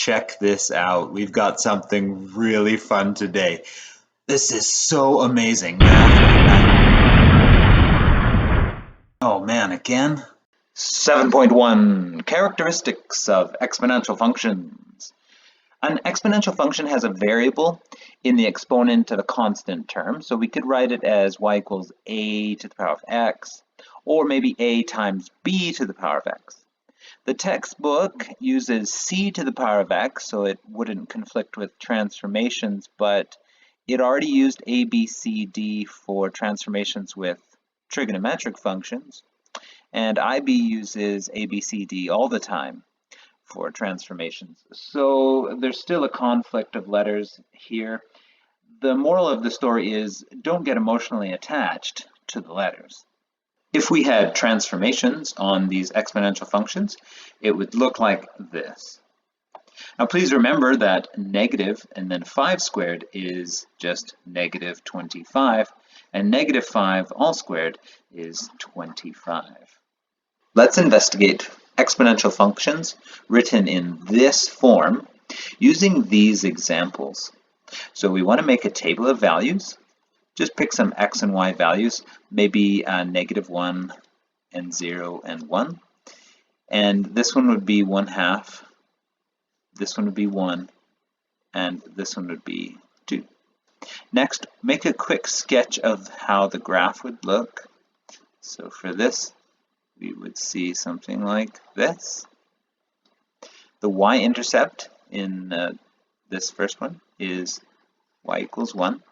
Check this out. We've got something really fun today. This is so amazing. Oh man, again? 7.1 Characteristics of exponential functions. An exponential function has a variable in the exponent of a constant term, so we could write it as y equals a to the power of x, or maybe a times b to the power of x. The textbook uses c to the power of x, so it wouldn't conflict with transformations, but it already used a, b, c, d for transformations with trigonometric functions, and IB uses a, b, c, d all the time for transformations. So there's still a conflict of letters here. The moral of the story is don't get emotionally attached to the letters. If we had transformations on these exponential functions, it would look like this. Now please remember that negative and then 5 squared is just negative 25, and negative 5 all squared is 25. Let's investigate exponential functions written in this form using these examples. So we want to make a table of values. Just pick some x and y values, maybe negative 1 and 0 and 1. And this one would be 1/2, this one would be 1, and this one would be 2. Next, make a quick sketch of how the graph would look. So for this, we would see something like this. The y-intercept in this first one is y equals 1.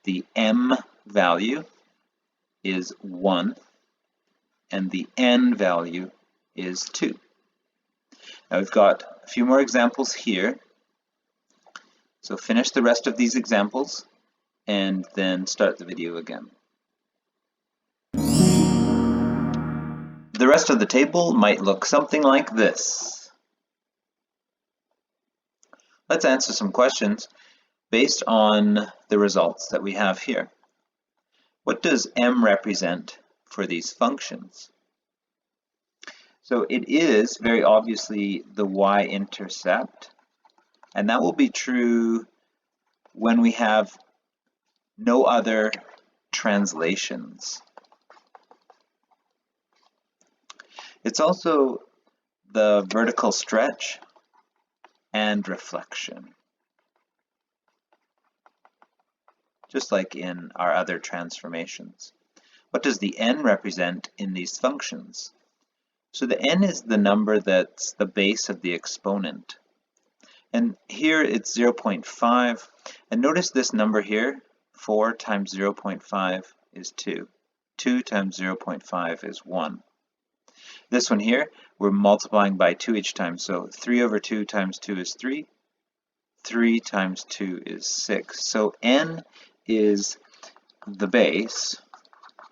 The m value is 1, and the n value is 2. Now we've got a few more examples here. So finish the rest of these examples and then start the video again. The rest of the table might look something like this. Let's answer some questions based on the results that we have here. What does m represent for these functions? So it is very obviously the y-intercept, and that will be true when we have no other translations. It's also the vertical stretch and reflection, just like in our other transformations. What does the n represent in these functions? So the n is the number that's the base of the exponent. And here it's 0.5. And notice this number here, 4 times 0.5 is 2. 2 times 0.5 is 1. This one here, we're multiplying by 2 each time. So 3 over 2 times 2 is 3. 3 times 2 is 6. So n is the base,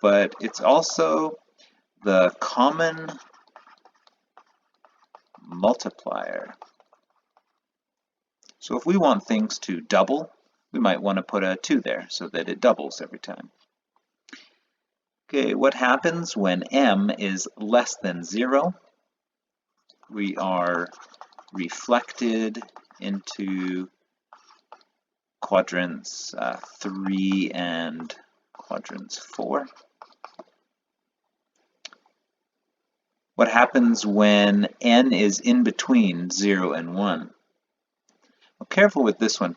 but it's also the common multiplier. So if we want things to double, we might want to put a 2 there so that it doubles every time. Okay, what happens when m is less than 0? We are reflected into quadrants 3 and quadrants 4. What happens when n is in between 0 and 1? Well, careful with this one.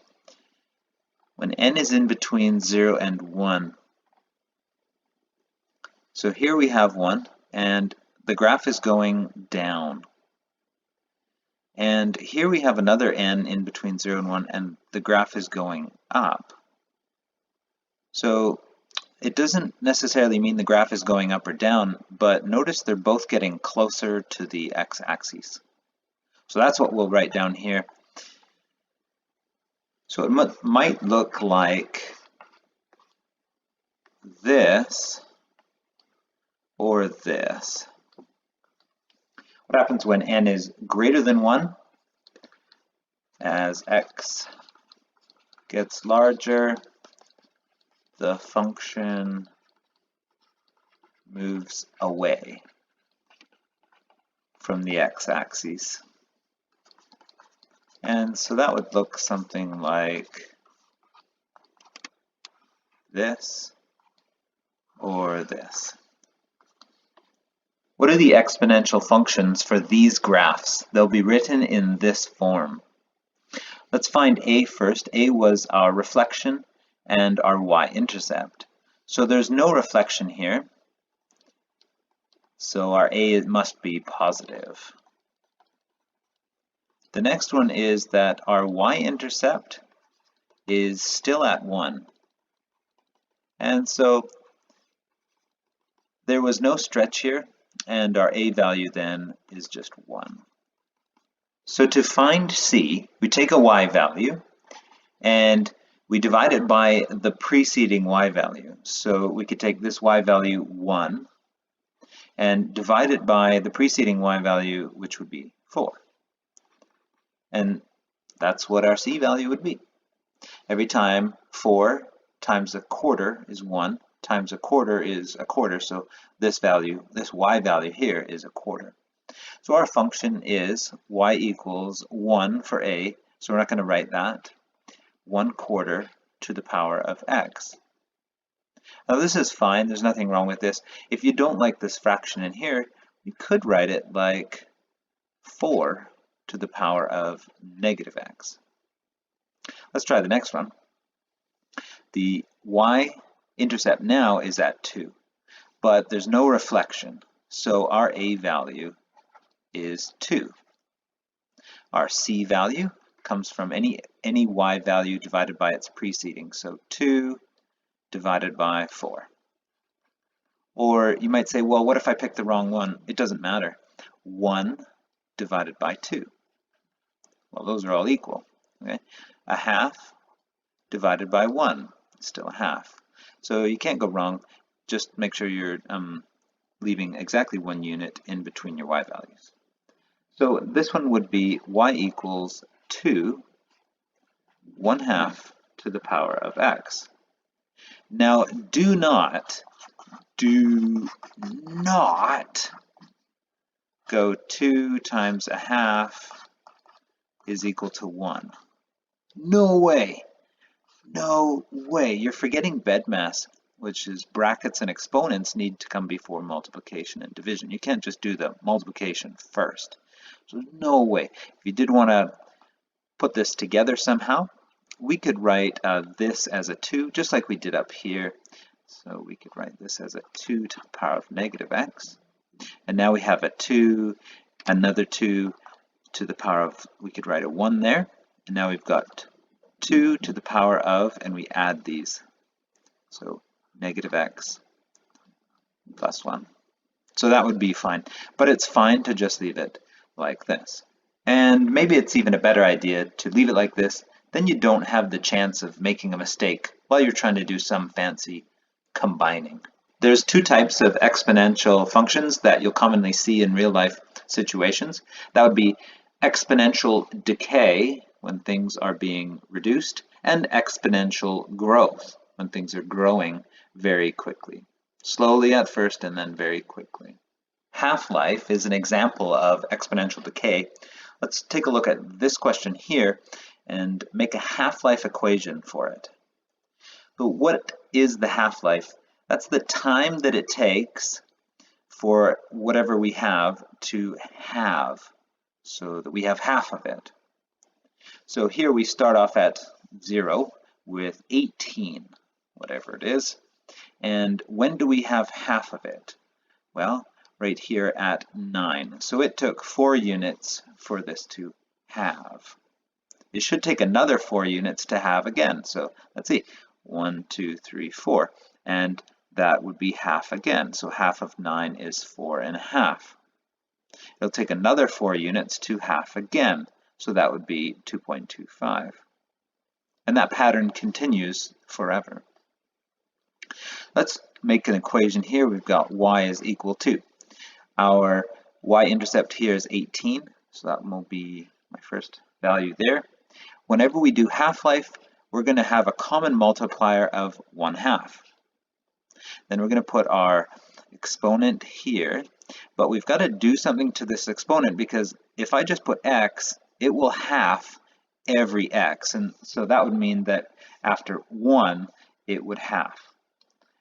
When n is in between 0 and 1, so here we have 1, and the graph is going down. And here we have another n in between 0 and 1, and the graph is going up. So it doesn't necessarily mean the graph is going up or down, but notice they're both getting closer to the x-axis. So that's what we'll write down here. So it might look like this or this. What happens when n is greater than 1? As x gets larger, the function moves away from the x-axis. And so that would look something like this or this. What are the exponential functions for these graphs? They'll be written in this form. Let's find A first. A was our reflection and our y-intercept. So there's no reflection here, so our A must be positive. The next one is that our y-intercept is still at 1. And so there was no stretch here, and our A value then is just 1. So to find C, we take a y value and we divide it by the preceding y value. So we could take this y value 1 and divide it by the preceding y value, which would be 4. And that's what our C value would be. Every time 4 times a quarter is 1, times a quarter is a quarter, so this value, this y value here is a quarter. So our function is y equals 1 for A, so we're not going to write that, 1/4 to the power of x. Now this is fine, there's nothing wrong with this. If you don't like this fraction in here, you could write it like 4 to the power of -x. Let's try the next one. The y-intercept now is at 2, but there's no reflection, so our A value is 2. Our C value comes from any y value divided by its preceding, so 2 divided by 4. Or you might say, well, what if I pick the wrong one? It doesn't matter. 1 divided by 2. Well, those are all equal. Okay? A half divided by 1 is still a half. So you can't go wrong. Just make sure you're leaving exactly 1 unit in between your y values. So this one would be y equals 2, 1/2 to the power of x. Now do not go 2 times a half is equal to 1. No way. No way. You're forgetting bedmass, which is brackets and exponents need to come before multiplication and division. You can't just do the multiplication first. So no way. If you did want to put this together somehow, we could write this as a 2, just like we did up here. So we could write this as a 2 to the power of -x. And now we have a 2, another 2 to the power of, we could write a 1 there. And now we've got 2 to the power of, and we add these. So -x plus 1. So that would be fine. But it's fine to just leave it like this. And maybe it's even a better idea to leave it like this. Then you don't have the chance of making a mistake while you're trying to do some fancy combining. There's 2 types of exponential functions that you'll commonly see in real life situations. That would be exponential decay, when things are being reduced, and exponential growth, when things are growing very quickly. Slowly at first and then very quickly. Half-life is an example of exponential decay. Let's take a look at this question here and make a half-life equation for it. So what is the half-life? That's the time that it takes for whatever we have to have, so that we have half of it. So here we start off at 0 with 18, whatever it is. And when do we have half of it? Well, right here at 9. So it took 4 units for this to have. It should take another 4 units to have again. So let's see, 1, 2, 3, 4. And that would be half again. So half of 9 is 4.5. It'll take another 4 units to half again. So that would be 2.25. And that pattern continues forever. Let's make an equation here. We've got y is equal to. Our y-intercept here is 18, so that will be my first value there. Whenever we do half-life, we're going to have a common multiplier of 1/2. Then we're going to put our exponent here, but we've got to do something to this exponent, because if I just put x, it will half every x, and so that would mean that after one it would half.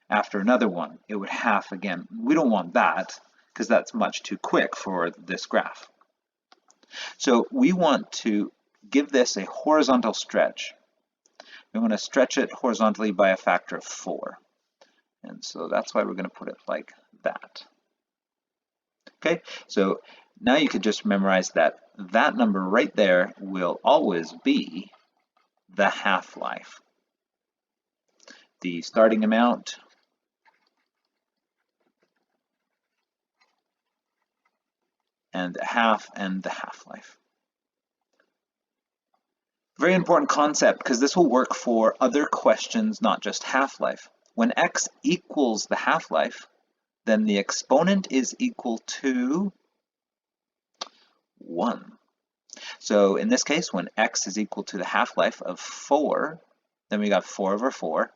After another one it would half again. We don't want that because that's much too quick for this graph. So we want to give this a horizontal stretch. We want to stretch it horizontally by a factor of 4. And so that's why we're going to put it like that. Okay, so now you could just memorize that that number right there will always be the half-life. The starting amount and the half-life. Very important concept because this will work for other questions, not just half-life. When x equals the half-life, then the exponent is equal to 1. So in this case, when x is equal to the half-life of 4, then we got 4 over 4,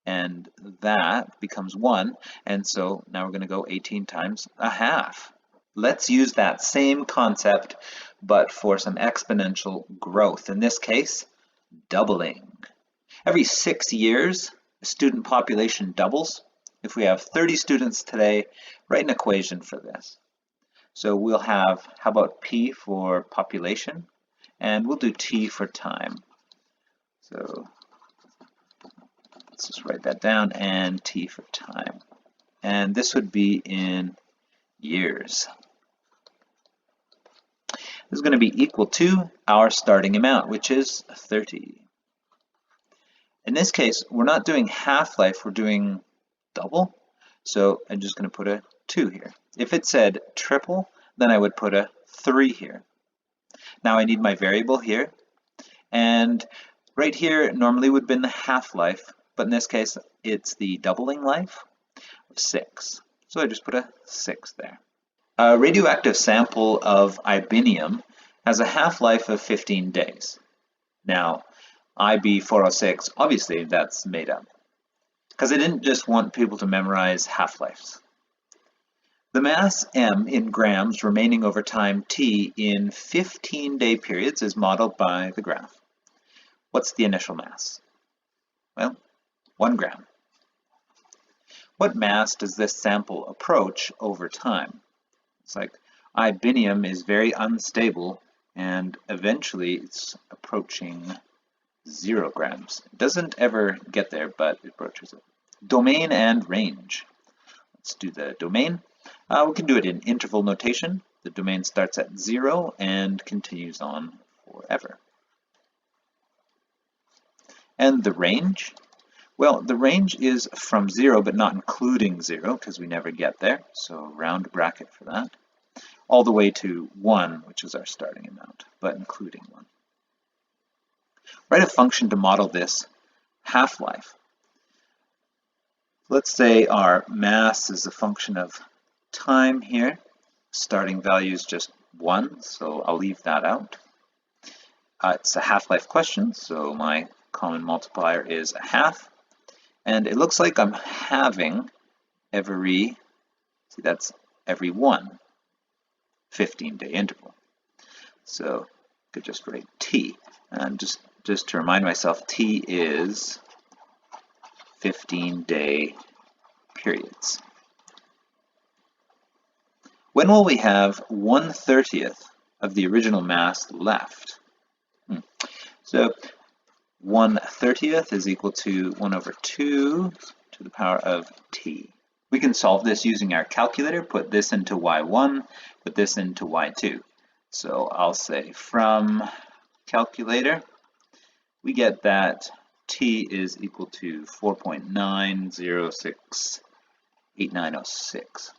and that becomes 1, and so now we're going to go 18 times a half. Let's use that same concept, but for some exponential growth. In this case, doubling. Every 6 years, the student population doubles. If we have 30 students today, write an equation for this. So we'll have, how about P for population? And we'll do T for time. So let's just write that down, and T for time. And this would be in years. This is going to be equal to our starting amount, which is 30. In this case, we're not doing half-life, we're doing double. So I'm just going to put a 2 here. If it said triple, then I would put a 3 here. Now I need my variable here. And right here normally would have been the half-life, but in this case it's the doubling life of 6. So I just put a 6 there. A radioactive sample of ibinium has a half-life of 15 days. Now, IB406, obviously that's made up, because I didn't just want people to memorize half-lives. The mass m in grams remaining over time t in 15-day periods is modeled by the graph. What's the initial mass? Well, 1 gram. What mass does this sample approach over time? It's like ibinium is very unstable and eventually it's approaching 0 grams. It doesn't ever get there, but it approaches it. Domain and range. Let's do the domain. We can do it in interval notation. The domain starts at 0 and continues on forever. And the range? Well, the range is from 0, but not including 0, because we never get there, so round bracket for that, all the way to 1, which is our starting amount, but including 1. Write a function to model this half-life. Let's say our mass is a function of time here. Starting value is just 1, so I'll leave that out. It's a half-life question, so my common multiplier is a half. And it looks like I'm having every, see that's every 1 15-day interval. So I could just write t. And just to remind myself, t is 15-day periods. When will we have 1/30th of the original mass left? So 1/30th is equal to 1 over 2 to the power of t. We can solve this using our calculator, put this into y1, put this into y2. So I'll say from calculator, we get that t is equal to 4.9068906.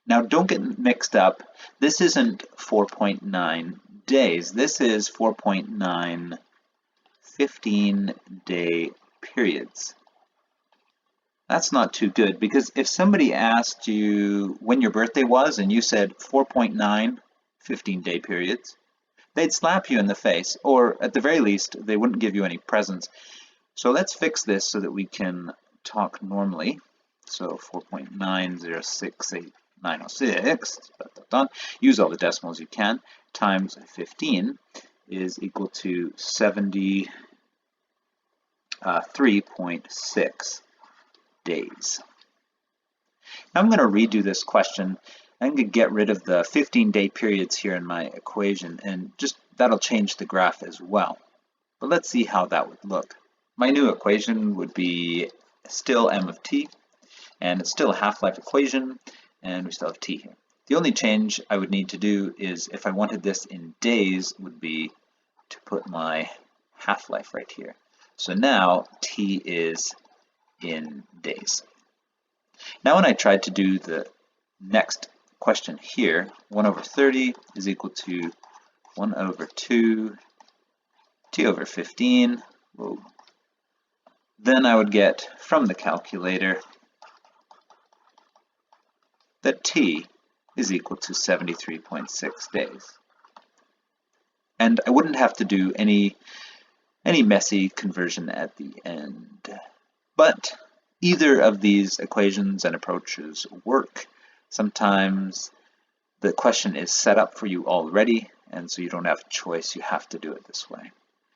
Now don't get mixed up, this isn't 4.9 days, this is 4.9 15-day periods. That's not too good, because if somebody asked you when your birthday was and you said 4.9 15-day periods, they'd slap you in the face, or at the very least, they wouldn't give you any presents. So let's fix this so that we can talk normally. So 4.906896, use all the decimals you can, times 15. is equal to 73.6 days. Now I'm going to redo this question. I'm going to get rid of the 15-day periods here in my equation, and just that'll change the graph as well. But let's see how that would look. My new equation would be still m of t, and it's still a half-life equation, and we still have t here. The only change I would need to do is, if I wanted this in days, would be to put my half-life right here. So now t is in days. Now when I tried to do the next question here, 1 over 30 is equal to 1 over 2 t over 15. Whoa. Then I would get from the calculator that t is equal to 73.6 days. And I wouldn't have to do any messy conversion at the end. But either of these equations and approaches work. Sometimes the question is set up for you already, and so you don't have a choice, you have to do it this way.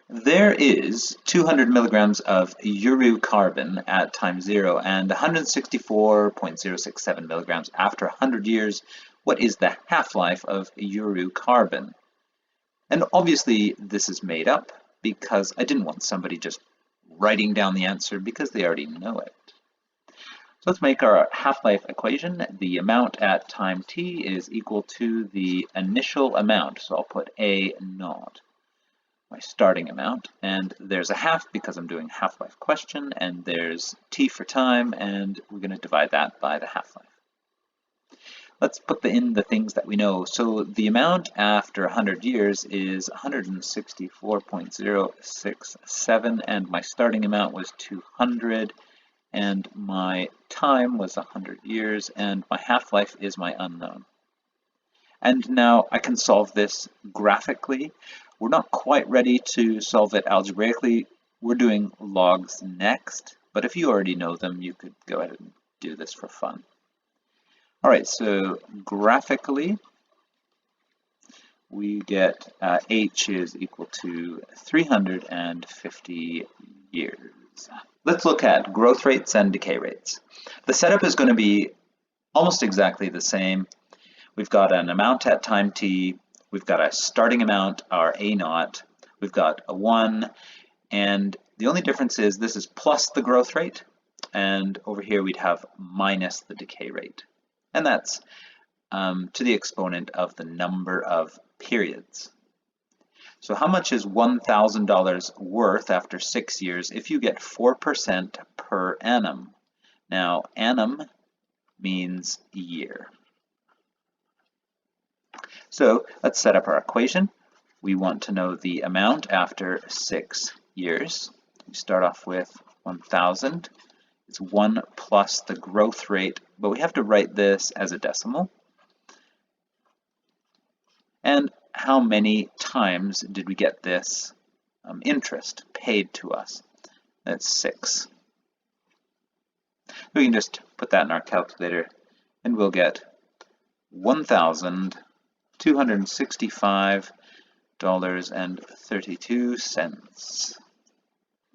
There is 200 milligrams of urucarbon at time 0 and 164.067 milligrams after 100 years. What is the half-life of urucarbon? And obviously this is made up because I didn't want somebody just writing down the answer because they already know it. So let's make our half-life equation. The amount at time t is equal to the initial amount, so I'll put A naught, my starting amount, and there's a half because I'm doing half-life question, and there's t for time, and we're going to divide that by the half-life. Let's put in the things that we know. So the amount after 100 years is 164.067, and my starting amount was 200, and my time was 100 years, and my half-life is my unknown. And now I can solve this graphically. We're not quite ready to solve it algebraically. We're doing logs next, but if you already know them, you could go ahead and do this for fun. All right, so graphically, we get h is equal to 350 years. Let's look at growth rates and decay rates. The setup is going to be almost exactly the same. We've got an amount at time t, we've got a starting amount, our A naught, we've got a 1, and the only difference is this is plus the growth rate, and over here we'd have minus the decay rate. And that's to the exponent of the number of periods. So how much is $1,000 worth after 6 years if you get 4% per annum? Now, annum means year. So let's set up our equation. We want to know the amount after 6 years. We start off with 1,000. It's 1 plus the growth rate, but we have to write this as a decimal. And how many times did we get this interest paid to us? That's 6. We can just put that in our calculator, and we'll get $1,265.32.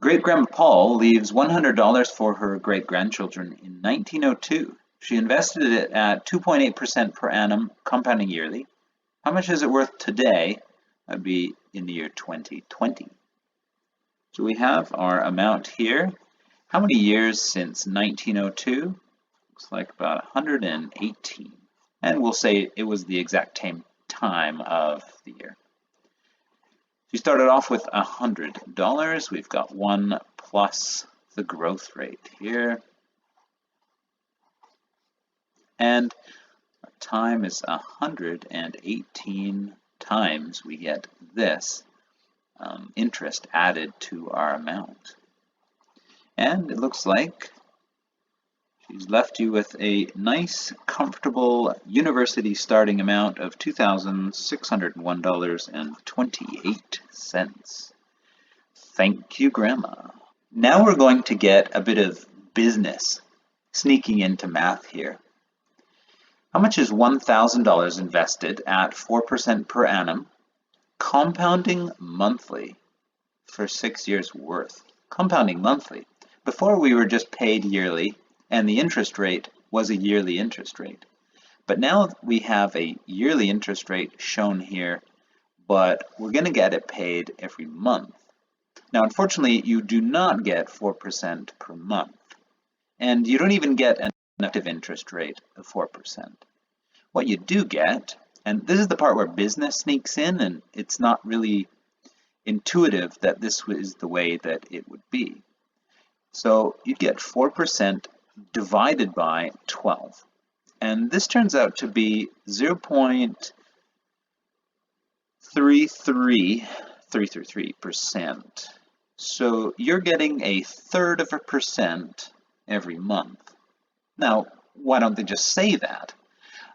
Great-Grandma Paul leaves $100 for her great-grandchildren in 1902. She invested it at 2.8% per annum, compounding yearly. How much is it worth today? That would be in the year 2020. So we have our amount here. How many years since 1902? Looks like about 118. And we'll say it was the exact same time of the year. We started off with $100. We've got 1 plus the growth rate here. And our time is 118 times we get this interest added to our amount. And it looks like she's left you with a nice, comfortable university starting amount of $2,601.28. Thank you, Grandma. Now we're going to get a bit of business sneaking into math here. How much is $1,000 invested at 4% per annum, Compounding monthly for 6 years worth. Compounding monthly. Before we were just paid yearly, and the interest rate was a yearly interest rate. But now we have a yearly interest rate shown here, but we're going to get it paid every month. Now, unfortunately, you do not get 4% per month, and you don't even get an effective interest rate of 4%. What you do get, and this is the part where business sneaks in, and it's not really intuitive that this is the way that it would be. So you get 4% divided by 12. And this turns out to be 0.333%. So you're getting 1/3% every month. Now, why don't they just say that?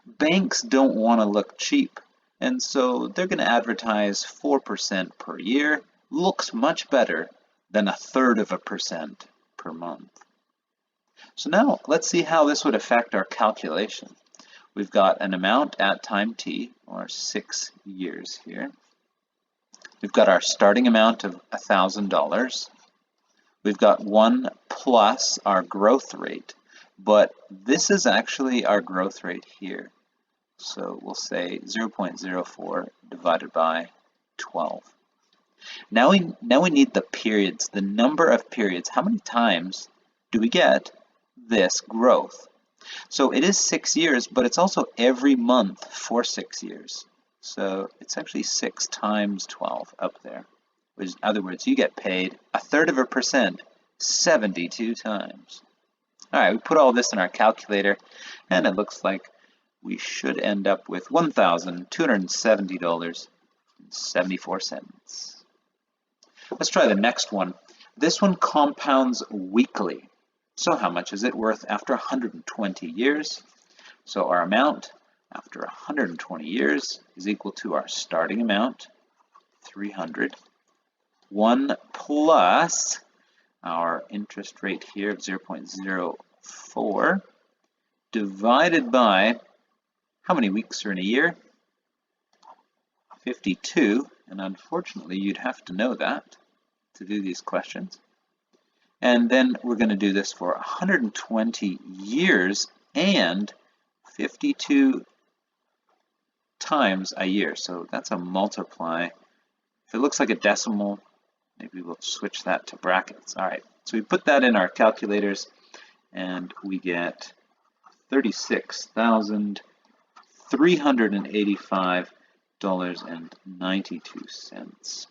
Banks don't want to look cheap, and so they're going to advertise 4% per year. Looks much better than 1/3% per month. So now let's see how this would affect our calculation. We've got an amount at time t, or 6 years here. We've got our starting amount of $1,000. We've got 1 plus our growth rate, but this is actually our growth rate here. So we'll say 0.04 divided by 12. Now we need the periods, the number of periods. How many times do we get this growth? So it is 6 years, but it's also every month for 6 years. So it's actually 6 times 12 up there. Which, in other words, you get paid 1/3%, 72 times. All right, we put all this in our calculator, and it looks like we should end up with $1,270.74. Let's try the next one. This one compounds weekly. So how much is it worth after 120 years? So our amount after 120 years is equal to our starting amount, 300, 1 plus our interest rate here of 0.04, divided by, how many weeks are in a year? 52, and unfortunately you'd have to know that to do these questions. And then we're going to do this for 120 years and 52 times a year. So that's a multiply. If it looks like a decimal, maybe we'll switch that to brackets. All right, so we put that in our calculators, and we get $36,385.92.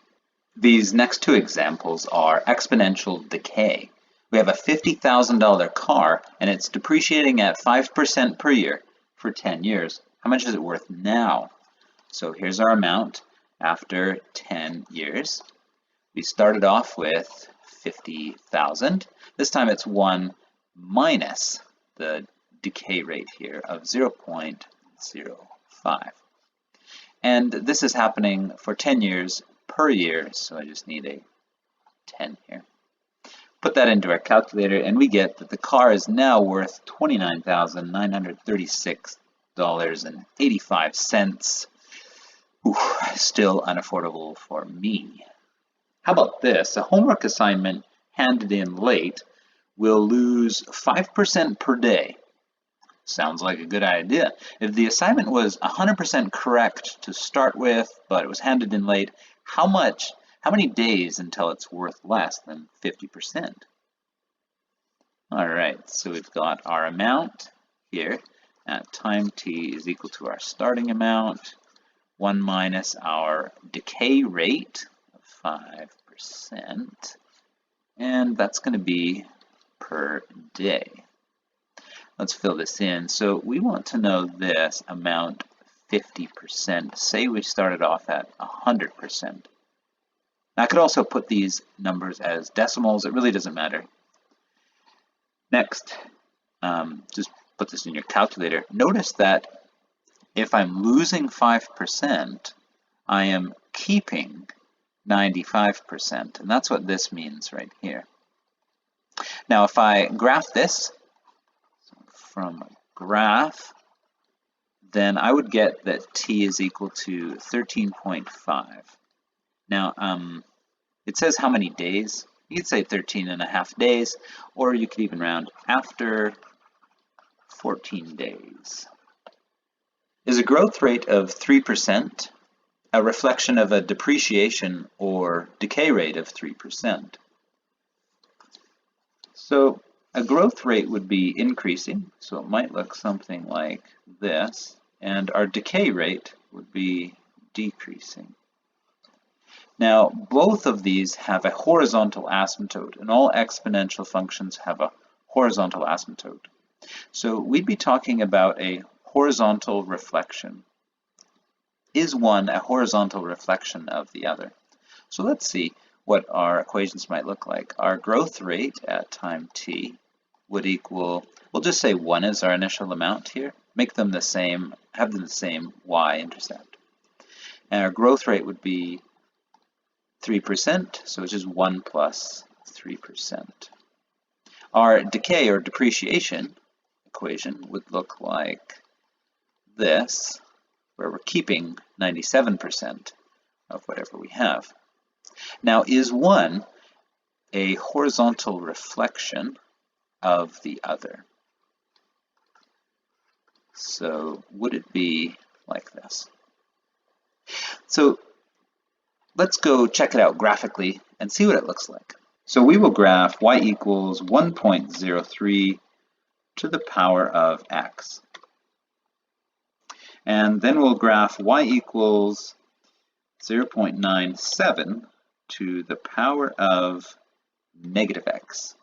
These next two examples are exponential decay. We have a $50,000 car, and it's depreciating at 5% per year for 10 years. How much is it worth now? So here's our amount after 10 years. We started off with 50,000. This time it's 1 minus the decay rate here of 0.05. And this is happening for 10 years per year, so I just need a 10 here. Put that into our calculator, and we get that the car is now worth $29,936.85. Still unaffordable for me. How about this? A homework assignment handed in late will lose 5% per day. Sounds like a good idea. If the assignment was 100% correct to start with, but it was handed in late, how many days until it's worth less than 50%? All right, so we've got our amount here at time t is equal to our starting amount, 1 minus our decay rate of 5%, and that's going to be per day. Let's fill this in. So we want to know this amount 50%. Say we started off at 100%. I could also put these numbers as decimals. It really doesn't matter. Next, just put this in your calculator. Notice that if I'm losing 5%, I am keeping 95%. And that's what this means right here. Now, if I graph this from graph, then I would get that t is equal to 13.5. Now, it says how many days. You could say 13.5 days, or you could even round after 14 days. Is a growth rate of 3% a reflection of a depreciation or decay rate of 3%? So a growth rate would be increasing, so it might look something like this, and our decay rate would be decreasing. Now, both of these have a horizontal asymptote, and all exponential functions have a horizontal asymptote. So we'd be talking about a horizontal reflection. Is one a horizontal reflection of the other? So let's see what our equations might look like. Our growth rate at time t would equal, we'll just say 1 is our initial amount here, make them the same, have them the same y-intercept. And our growth rate would be 3%, so it's just 1 plus 3%. Our decay or depreciation equation would look like this, where we're keeping 97% of whatever we have. Now, is one a horizontal reflection of the other? So would it be like this? So let's go check it out graphically and see what it looks like. So we will graph y equals 1.03 to the power of x. And then we'll graph y equals 0.97 to the power of negative x.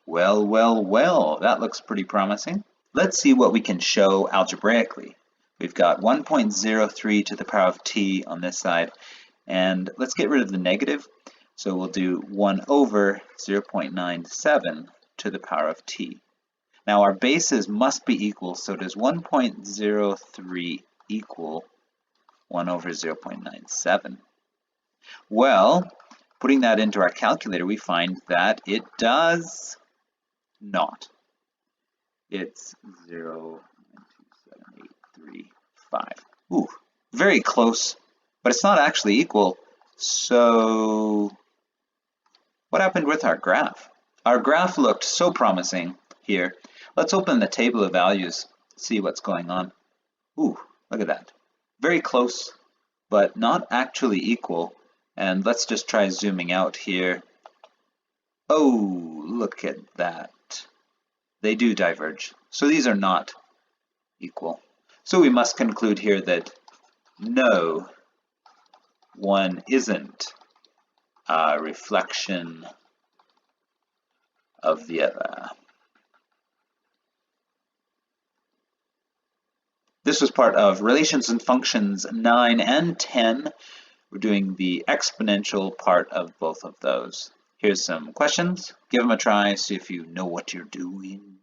Well, well, well, that looks pretty promising. Let's see what we can show algebraically. We've got 1.03 to the power of t on this side, and let's get rid of the negative. So we'll do 1 over 0.97 to the power of t. Now our bases must be equal, so does 1.03 equal 1 over 0.97? Well, putting that into our calculator, we find that it does not. It's 0.27835. Ooh, very close, but it's not actually equal. So what happened with our graph? Our graph looked so promising here. Let's open the table of values, see what's going on. Ooh, look at that. Very close, but not actually equal. And let's just try zooming out here. Oh, look at that. They do diverge. So these are not equal. So we must conclude here that no, one isn't a reflection of the other. This was part of Relations and Functions 9 and 10. We're doing the exponential part of both of those. Here's some questions. Give them a try, see if you know what you're doing.